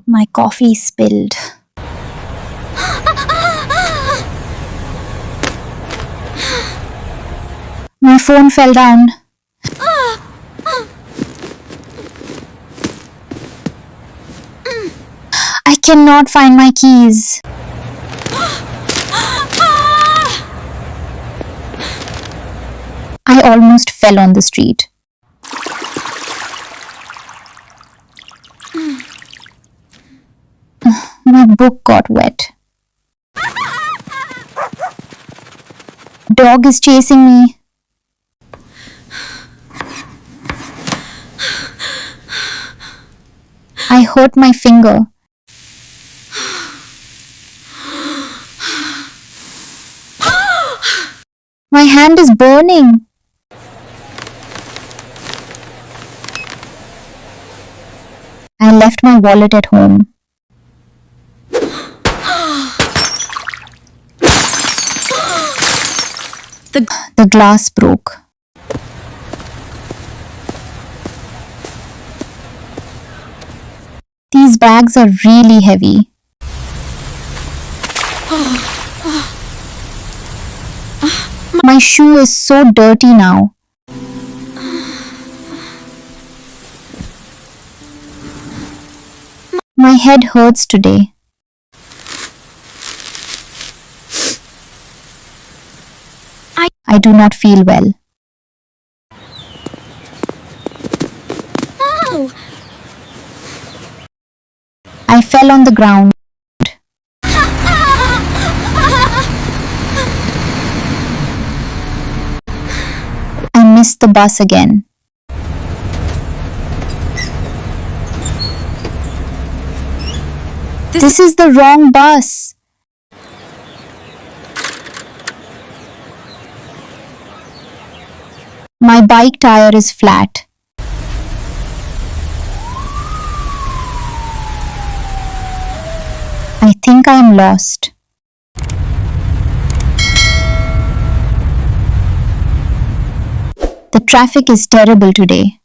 My coffee spilled. My phone fell down. I cannot find my keys. I almost fell on the street. My book got wet. Dog is chasing me. I hurt my finger. My hand is burning. I left my wallet at home. The glass broke. These bags are really heavy. My shoe is so dirty now. My head hurts today. I do not feel well. I fell on the ground. I missed the bus again. This is the wrong bus. My bike tire is flat. I think I am lost. The traffic is terrible today.